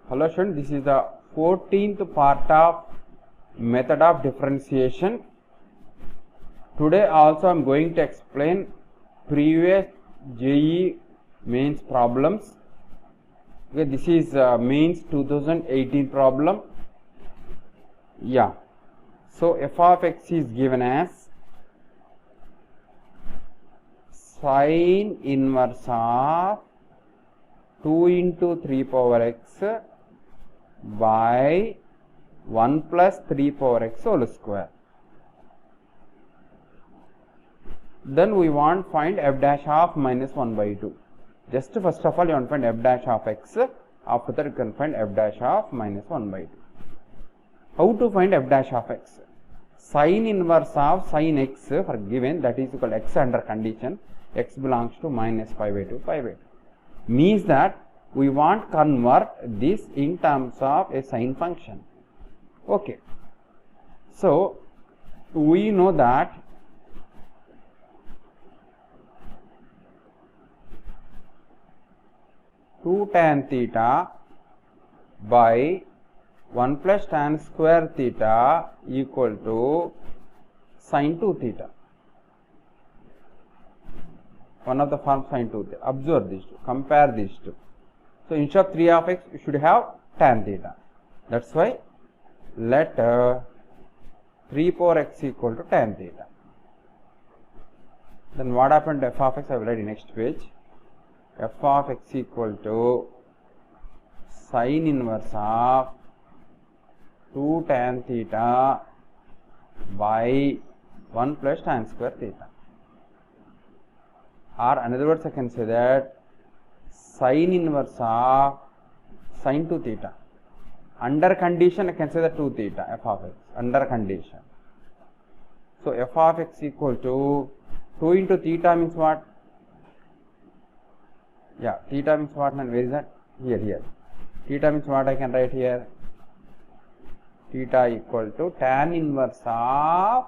Hello students, this is the 14th part of method of differentiation. Today also I am going to explain previous JEE mains problems. Okay, this is mains 2018 problem. Yeah. So f of x is given as sine inverse of 2 into 3 power x by 1 plus 3 power x whole square. Then we want find f dash of minus 1 by 2. Just first of all you want to find f dash of x, after that you can find f dash of minus 1 by 2. How to find f dash of x? Sine inverse of sine x for given, that is equal x under condition x belongs to minus pi by 2 pi by 2. Means that we want convert this in terms of a sine function. Okay. So we know that two tan theta by 1 plus tan square theta equal to sine 2 theta. One of the forms sine 2 theta. Observe these two, compare these two. So instead of 3 of x you should have tan theta. That's why let 3 power x equal to tan theta. Then what happened to f of x? I will write in next page. F of x equal to sine inverse of 2 tan theta by 1 plus tan square theta. Or in other words I can say that sine inverse of sine 2 theta. Under condition I can say that 2 theta f of x under condition. So f of x equal to 2 into theta means what? Yeah, theta means what, and where is that? Here. Theta means what I can write here? Theta equal to tan inverse of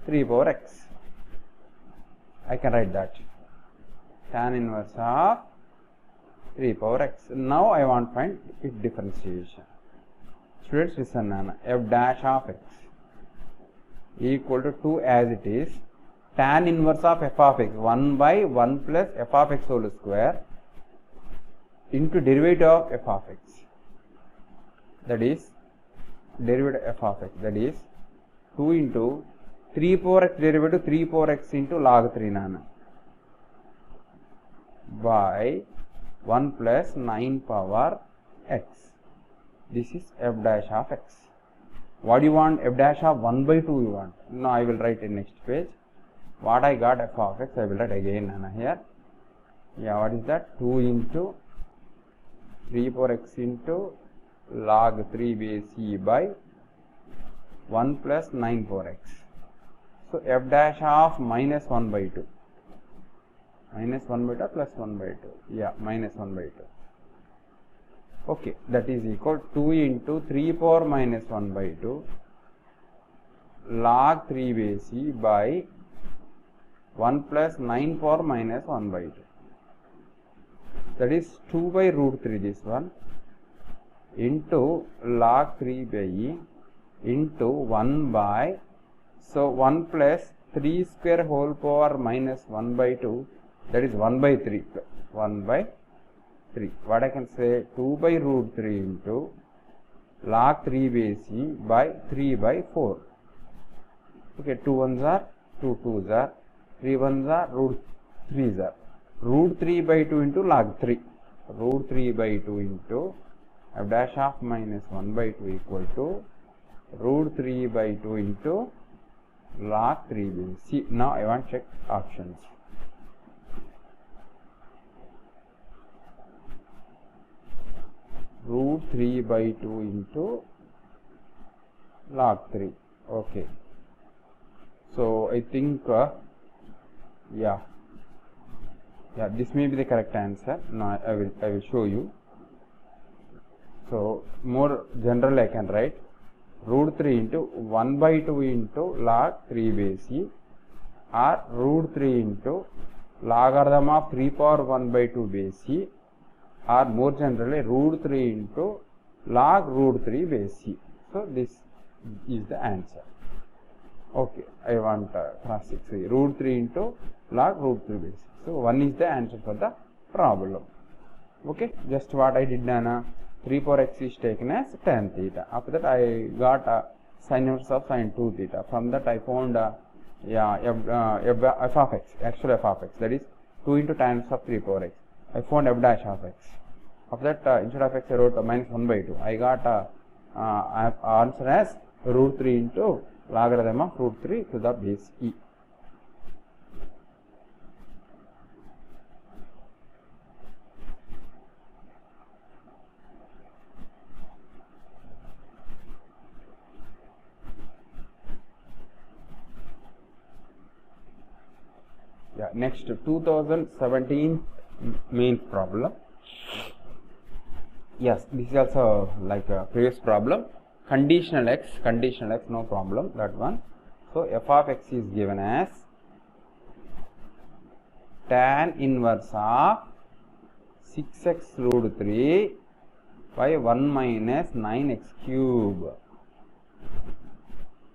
3 power x. I can write that. Tan inverse of 3 power x. Now I want to find its differentiation. Students listen, f dash of x equal to 2 as it is, tan inverse of f of x 1 by 1 plus f of x whole square into derivative of f of x, that is derivative f of x, that is 2 into 3 power x derivative 3 power x into log 3 nana by 1 plus 9 power x. This is f dash of x. What do you want? F dash of 1 by 2 you want. Now I will write in next page. What I got f of x, I will write again here. Yeah, what is that? 2 into 3 power x into log 3 base e by 1 plus 9 power x. So f dash of minus 1 by 2. Minus 1 by 2 plus 1 by 2. Yeah, minus 1 by 2. Okay, that is equal to 2 into 3 power minus 1 by 2 log 3 base e by 1 plus 9 power minus 1 by 2. That is 2 by root 3 this one into log 3 by e into 1 by, so 1 plus 3 square whole power minus 1 by 2, that is 1 by 3, 1 by 3. What I can say? 2 by root 3 into log 3 base e by 3 by 4. Okay, 2 ones are 2 2s are 3 ones are root 3s are root 3 by 2 into log 3. Root 3 by 2 into f dash of minus 1 by 2 equal to root 3 by 2 into log 3 base. See, now I want to check options. Root 3 by 2 into log 3. Okay. So I think yeah, this may be the correct answer. Now I will show you. So more general I can write root 3 into 1 by 2 into log 3 base e, or root 3 into logarithm of 3 power 1 by 2 base e, or more generally root 3 into log root 3 base c. So this is the answer. Okay, I want cross 6 root 3 into log root 3 base. So 1 is the answer for the problem. Okay, just what I did now, 3 power x is taken as tan theta. After that I got sin inverse of sin 2 theta. From that I found f of x, actual f of x, that is 2 into tan inverse of 3 power x. I found f dash of x. After that instead of x I wrote minus 1 by 2. I got answer as root 3 into logarithm of root 3 to the base e. Yeah, next 2017 mains problem. Yes, this is also like a previous problem. Conditional x, no problem, that one. So f of x is given as tan inverse of 6x root 3 by 1 minus 9x cube.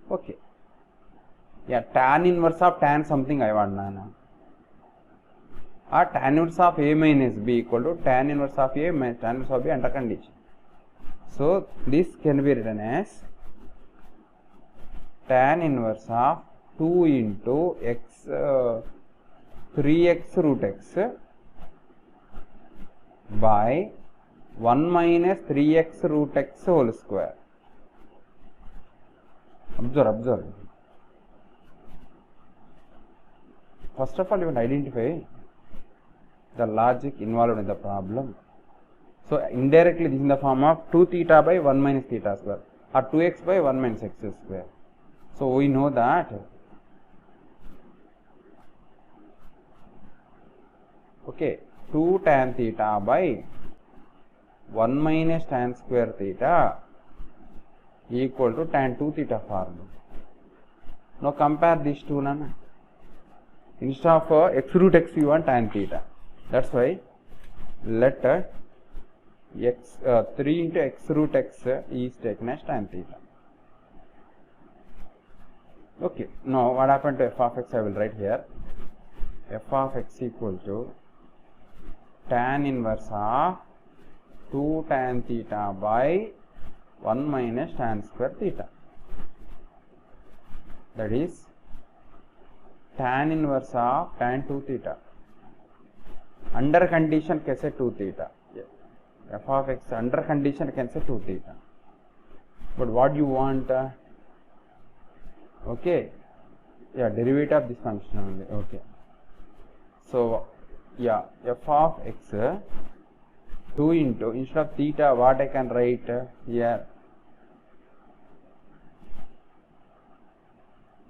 Okay. Yeah, tan inverse of tan something I want now. Tan inverse of a minus b equal to tan inverse of a minus tan inverse of b under condition. So this can be written as tan inverse of 2 into x 3x root x by 1 minus 3x root x whole square. Observe. First of all, you will identify the logic involved in the problem. So indirectly this is in the form of 2 theta by 1 minus theta square or 2x by 1 minus x square. So we know that okay, 2 tan theta by 1 minus tan square theta equal to tan 2 theta formula. Now compare these two. Instead of x root x you want tan theta. That's why let x 3 into x root x is taken as tan theta. Okay, now what happened to f of x I will write here. F of x equal to tan inverse of 2 tan theta by 1 minus tan square theta. That is tan inverse of tan 2 theta. Under condition can say 2 theta. F of x under condition can say 2 theta. But what you want? Okay. Yeah, derivative of this function only. Okay. So, yeah, f of x 2 into, instead of theta, what I can write here?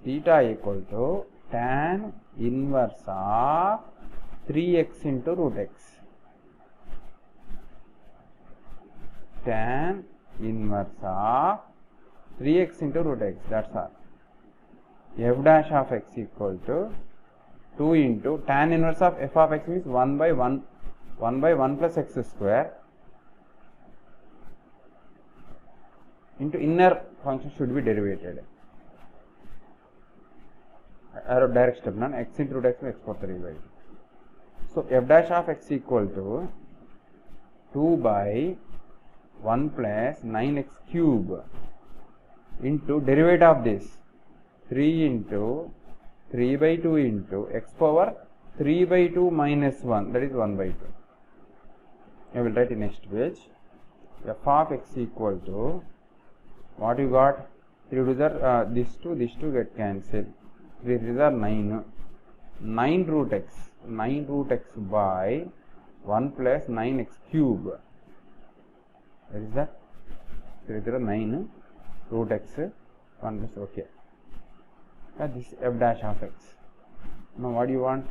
Theta equal to tan inverse of 3x into root x. Tan inverse of 3x into root x, that's all. F dash of x equal to 2 into tan inverse of f of x means 1 by 1 plus x square into inner function should be derivated. Arrow direct step, none x into root x x power 3 by 2. So f dash of x equal to 2 by 1 plus 9x cube into derivative of this 3 into 3 by 2 into x power 3 by 2 minus 1, that is 1 by 2. I will write in next page. F of x equal to what you got? 3 to the this 2 get cancelled. 3 to the 9 root x by 1 plus 9x cube. What is that? 3 to the 9 root x 1 plus, okay. This f dash of x. Now what do you want?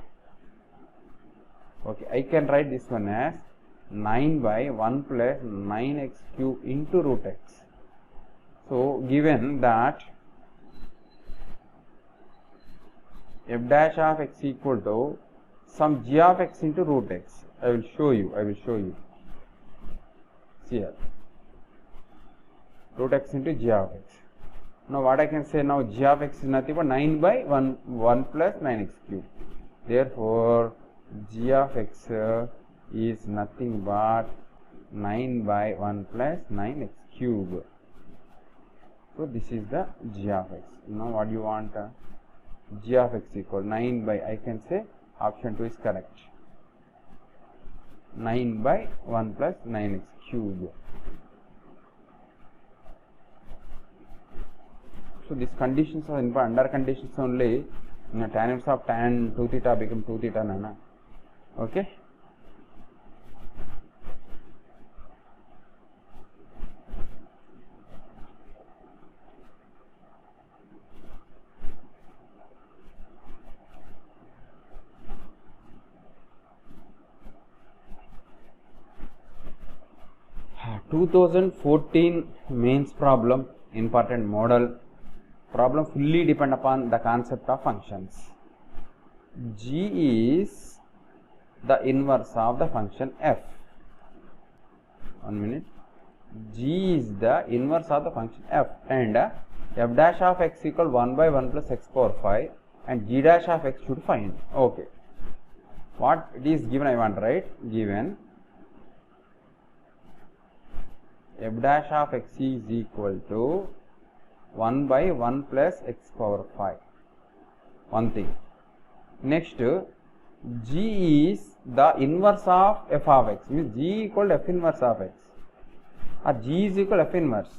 Okay, I can write this one as 9 by 1 plus 9x cube into root x. So given that f dash of x equal to some g of x into root x. I will show you. See here. root x into g of x. Now what I can say now, g of x is nothing but 9 by 1 plus 9x cube. Therefore, g of x is nothing but 9 by 1 plus 9x cube. So this is the g of x. Now what do you want? G of x equal 9 by, I can say option 2 is correct. 9 by 1 plus 9x cube. So these conditions are under conditions only. Tan inverse of tan 2 theta become 2 theta nana. Okay. — 2014 mains problem, important model. Problem fully depend upon the concept of functions. G is the inverse of the function f. 1 minute. G is the inverse of the function f, and f dash of x equal 1 by 1 plus x power 5, and g dash of x should find. Okay. What it is given, I want to write. Given f dash of x is equal to 1 by 1 plus x power 5. One thing. Next, g is the inverse of f of x, means g equal to f inverse of x, or g is equal to f inverse,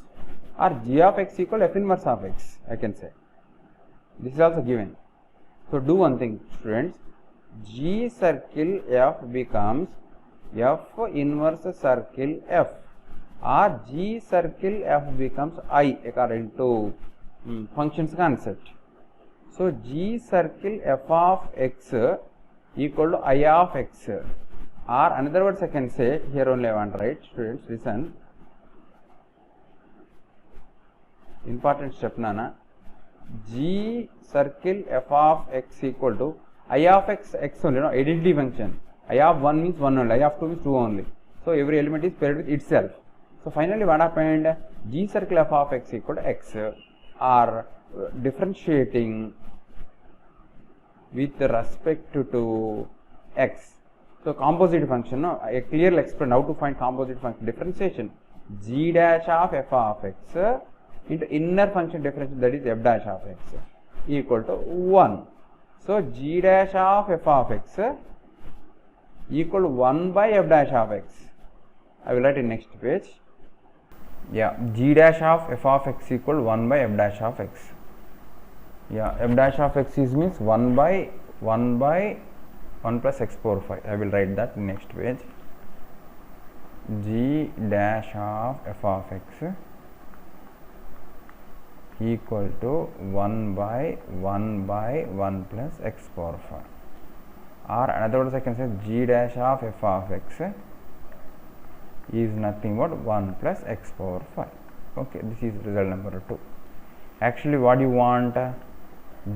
or g of x equal to f inverse of x, I can say. This is also given. So do one thing, students. G circle f becomes f inverse circle f, or g circle f becomes I according to functions concept. So g circle f of x equal to I of x, or another words I can say, here only I want to write. Students, listen. Important step nana. G circle f of x equal to I of x, x only, no, identity function. I of 1 means 1 only, I of 2 means 2 only. So every element is paired with itself. So finally what happened? G circle f of x equal to x, are differentiating with respect to x. So composite function, no, I clearly explained how to find composite function differentiation. G dash of f of x into inner function differentiation, that is f dash of x, equal to 1. So g dash of f of x equal to 1 by f dash of x. I will write in next page. Yeah, g dash of f of x equal 1 by f dash of x. Yeah, f dash of x is means 1 by 1 plus x power 5. I will write that in next page. G dash of f of x equal to 1 by 1 plus x power 5. Or another words I can say, g dash of f of x is nothing but 1 plus x power 5. Okay, this is result number 2. Actually what you want?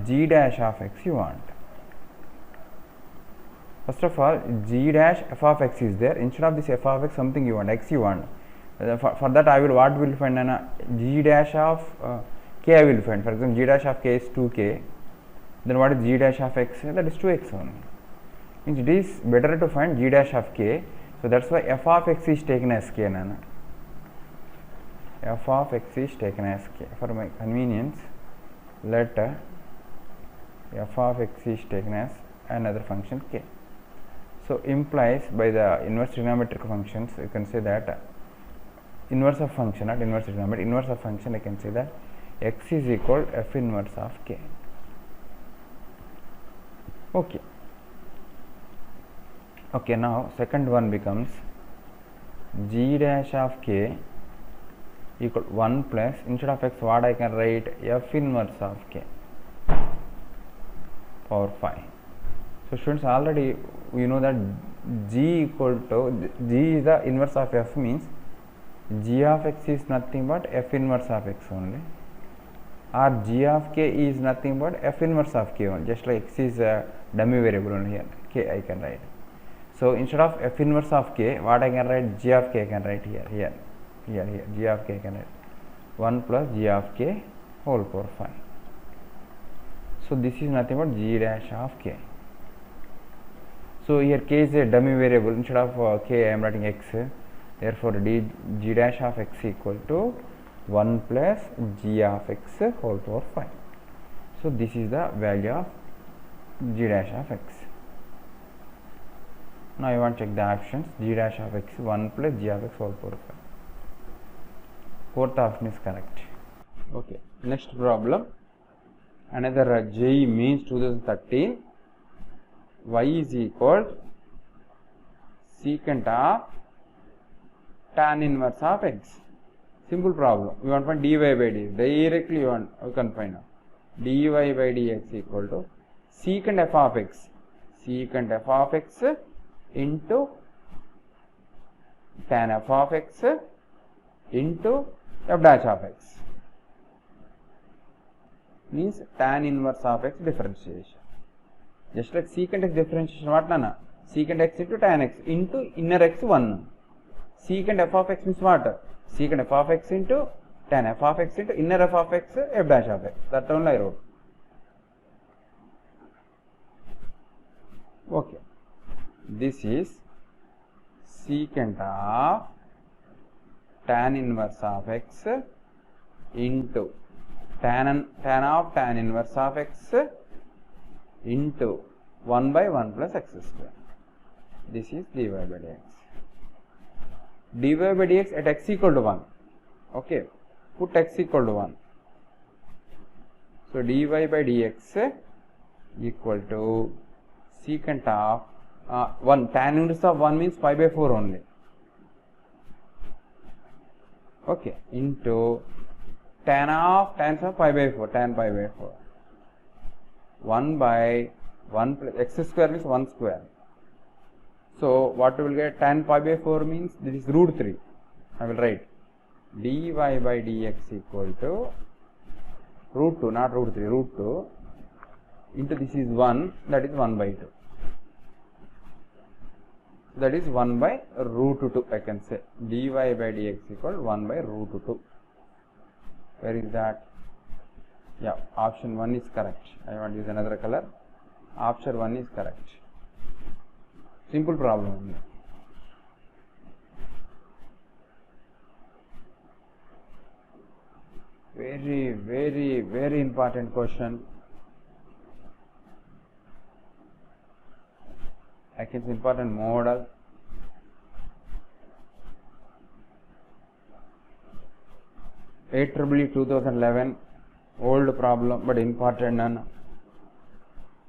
G dash of x you want. First of all, g dash f of x is there. Instead of this f of x, something you want, x you want. For that I will, what will find? G dash of k I will find. For example, g dash of k is 2k. Then what is g dash of x? That is 2x only. Means it is better to find g dash of k. So that's why f of x is taken as k, nana. F of x is taken as k. For my convenience, let f of x is taken as another function k. So implies by the inverse trigonometric functions, you can say that inverse of function, not inverse trigonometry, inverse of function, I can say that x is equal to f inverse of k. Okay. Okay, now second one becomes g dash of k equal to 1 plus, instead of x what I can write, f inverse of k power 5. So students, already you know that g equal to, g is the inverse of f, means g of x is nothing but f inverse of x only, or g of k is nothing but f inverse of k only, just like x is a dummy variable only, here k I can write. So instead of f inverse of k, what I can write, g of k I can write here, g of k I can write 1 plus g of k whole power 5. So this is nothing but g dash of k. So here k is a dummy variable. Instead of k I am writing x. Therefore g dash of x equal to 1 plus g of x whole power 5. So this is the value of g dash of x. Now I want to check the options. G dash of x 1 plus g of x whole power 5. Fourth option is correct. Okay, next problem. Another JEE Mains 2013. Y is equal secant of tan inverse of x. Simple problem. We want to find dy by dx. Directly we can find out. Dy by dx equal to secant f of x. Secant f of x into tan f of x into f dash of x. Means tan inverse of x differentiation. Just like secant x differentiation, what nana? Secant x into tan x into inner x 1. Secant f of x means what? Secant f of x into tan f of x into inner f of x f dash of x. That only I wrote. Okay. This is secant of tan inverse of x into tan of tan inverse of x into 1 by 1 plus x square. This is dy by dx. Dy by dx at x equal to 1. Okay, put x equal to 1. So dy by dx equal to secant of 1. Tan inverse of 1 means pi by 4 only. Okay, into tan of pi by 4, tan pi by 4. 1 by 1 plus x square means 1 square. So what we will get? Tan pi by 4 means this is root 3. I will write dy by dx equal to root 2, not root 3, root 2 into this is 1, that is 1 by 2. That is 1 by root 2, I can say. Dy by dx equal 1 by root 2. Where is that? Yeah, option 1 is correct. I want to use another color. Option 1 is correct. Simple problem. Very, very, very important question. I can say important model. AEEE 2011, old problem but important none.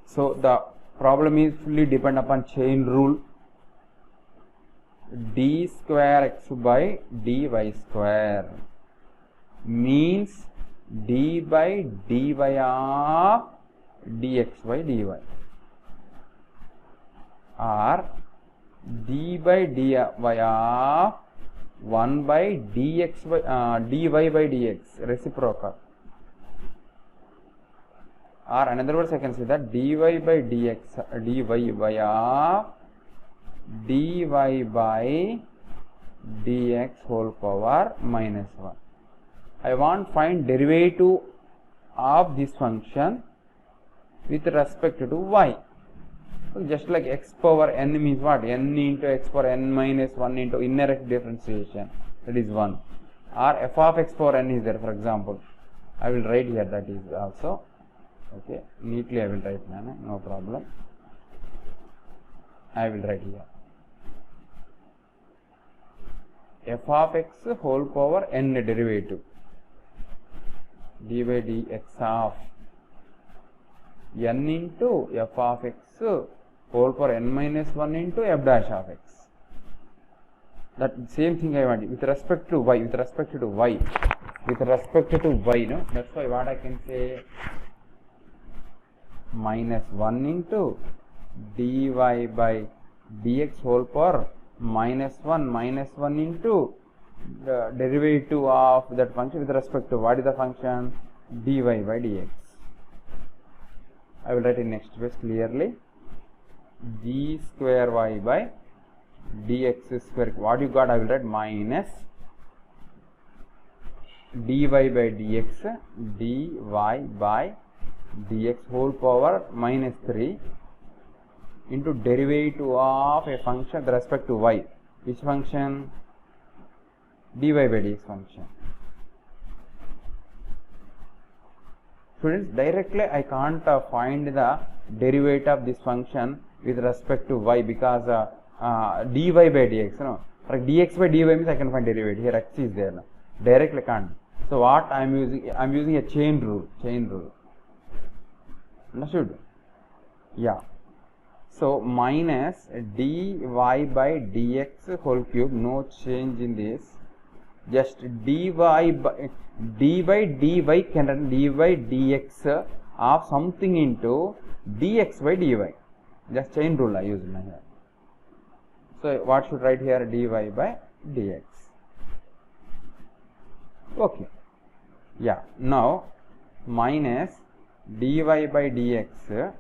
So the problem is fully depend upon chain rule. D square x by dy square means d by dy of dx by dy, or d by dy of 1 by dx by dy by dx, reciprocal. Or in other words I can say that dy by dx dy by of dy by dx whole power minus 1. I want find derivative of this function with respect to y. So just like x power n means what? N into x power n minus 1 into inner x differentiation, that is 1. Or f of x power n is there, for example. I will write here, that is also. Okay, neatly I will write, no problem. I will write here. F of x whole power n derivative dy by dx of n into f of x whole power n minus 1 into f dash of x. That same thing I want with respect to y, with respect to y, with respect to y, no? That's why what I can say, minus 1 into dy by dx whole power minus 1 into the derivative of that function with respect to what is the function? Dy by dx. I will write in next phase clearly. G square y by dx square. What you got? I will write minus dy by dx by dx whole power minus 3 into derivative of a function with respect to y. Which function? dy by dx function. Students, directly I can't find the derivative of this function with respect to y because dy by dx, no. For dx by dy means I can find derivative. Here x is there. No? Directly can't. So what I am using a chain rule. Understood? Yeah. So minus dy by dx whole cube, no change in this. Just dy by dy can run dy by dx of something into dx by dy. Just chain rule I use here. So what should write here? Dy by dx. Okay. Yeah. Now minus dy by dx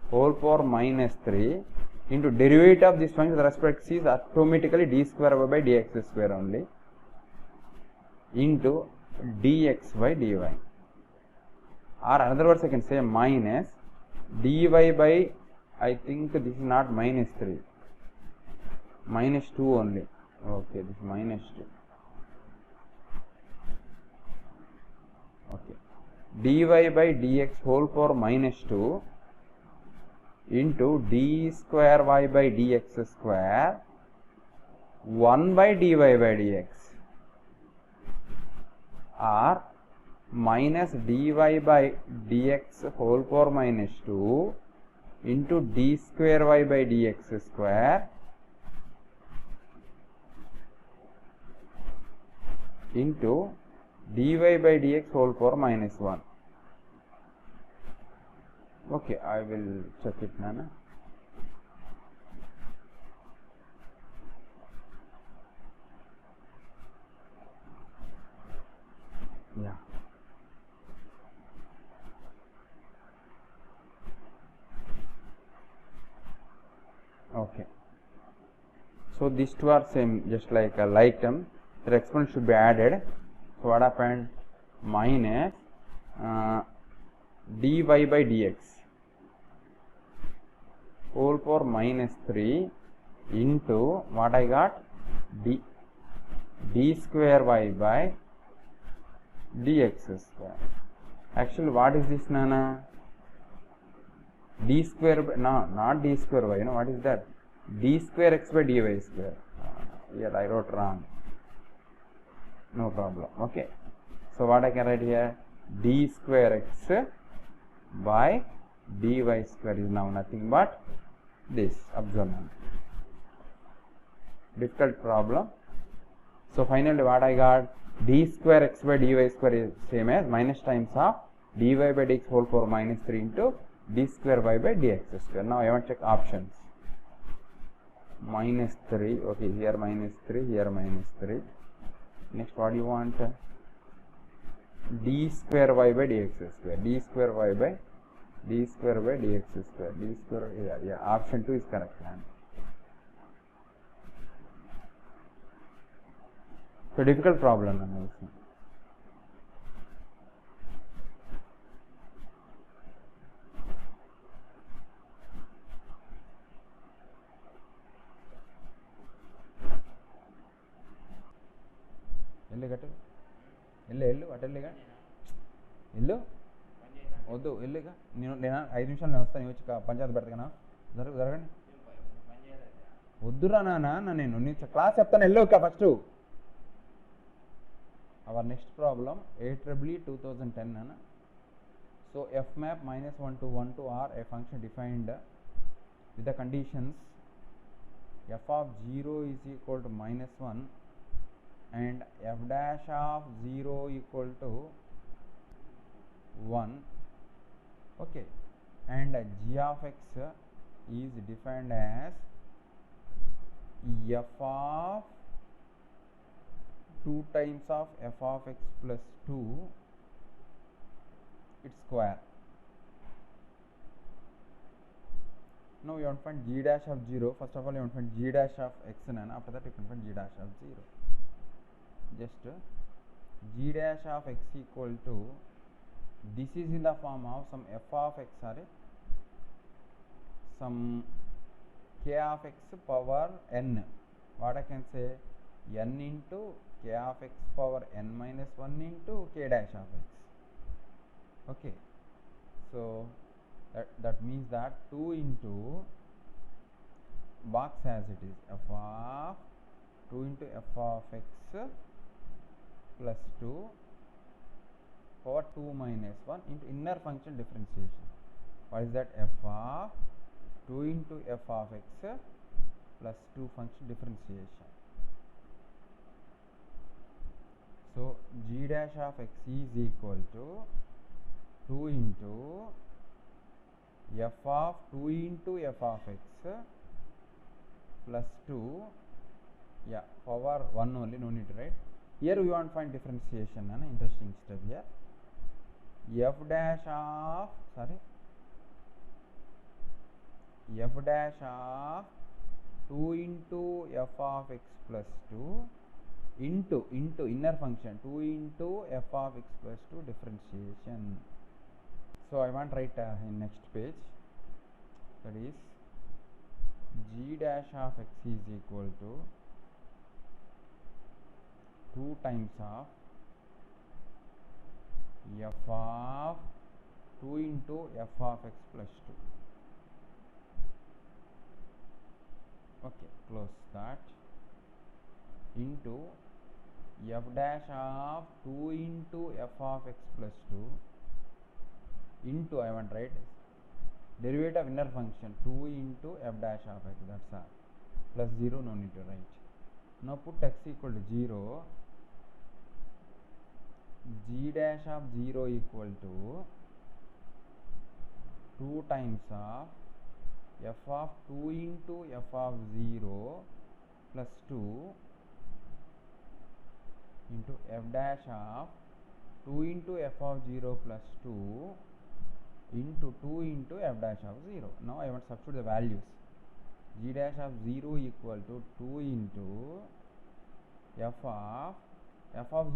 whole power minus 3 into derivative of this function with respect to c is automatically d square by dx square only into dx by dy. Or another words I can say minus dy by, I think this is not minus 3, minus 2 only. Okay, this is minus 2. Okay. dy by dx whole power minus 2 into d square y by dx square 1 by dy by dx, or minus dy by dx whole power minus 2 into d square y by dx square into dy by dx whole power minus 1. Okay, I will check it now. Yeah. Okay. So these two are same, just like a like term. The exponent should be added. So what happened? Minus dy by dx whole power minus 3 into what I got? d square y by dx square. Actually, what is this, Nana? D square by, no, not d square y. You know what is that? D square x by dy square. Here I wrote wrong. No problem. Okay. So what I can write here? D square x by dy square is now nothing but this. Observe. Difficult problem. So finally what I got? D square x by dy square is same as minus times of dy by dx whole power minus 3 into d square y by dx square. Now I want to check options. Minus 3. Okay, here minus 3, here minus 3. Next, what do you want? D square y by dx square. D square y by d square by dx square. D square, yeah, option 2 is correct. So difficult problem also. వద్దు వెళ్ళిగా నేను 5 నిమిషాలు నేను వస్తాను వచ్చి పంచాయతీ పెడతాను జరగండి వద్దురా నాన్న నేను క్లాస్ చెప్తాను వెళ్ళు first. Our next problem, AEEE 2010 Nana. So f map minus 1 to 1 to r, a function defined with the conditions f of 0 is equal to minus 1 and f dash of 0 equal to 1. Okay, and g of x is defined as f of 2 times of f of x plus 2 its square. Now you want to find g dash of 0. First of all you want to find g dash of x and after that you can find g dash of 0. Just g dash of x equal to, this is in the form of some f of x or some k of x power n. What I can say, n into k of x power n minus 1 into k dash of x. Okay, so that means that 2 into box as it is, f of 2 into f of x plus 2 power 2 minus 1 into inner function differentiation. What is that? F of 2 into f of x plus 2 function differentiation. So g dash of x is equal to 2 into f of 2 into f of x plus 2, yeah, power 1 only, no need to write. Here we want to find differentiation, an interesting step here. F dash of, f dash of 2 into f of x plus 2 into inner function 2 into f of x plus 2 differentiation. So I want to write in next page, that is g dash of x is equal to 2 times of f of 2 into f of x plus 2. Okay, close that, into f dash of 2 into f of x plus 2 into, I want to write derivative of inner function 2 into f dash of x, that's all, plus 0, no need to write. Now put x equal to 0, g dash of 0 equal to 2 times of f of 2 into f of 0 plus 2 into f dash of 2 into f of 0 plus 2 into 2 into f dash of 0. Now I want to substitute the values. G dash of 0 equal to 2 into f of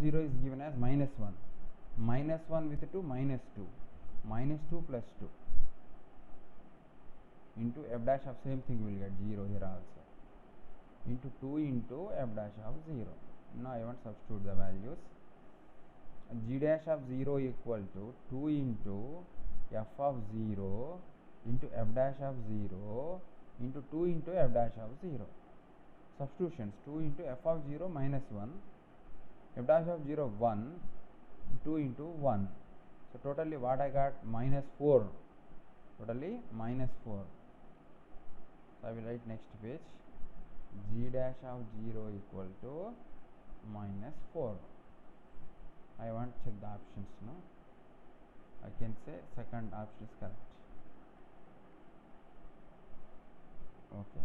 0 is given as minus 1. Minus 1 with 2, minus 2. Minus 2 plus 2 into f dash of same thing, you will get 0 here also. Into 2 into f dash of 0. Now I want to substitute the values. G dash of 0 equal to 2 into f of 0 into f dash of 0 into 2 into f dash of 0. Substitutions, 2 into f of 0 minus 1, f dash of 0 1, 2 into 1. So totally what I got, minus 4. Totally minus 4. So I will write next page, g dash of 0 equal to minus 4. I want to check the options now. I can say second option is correct. Okay.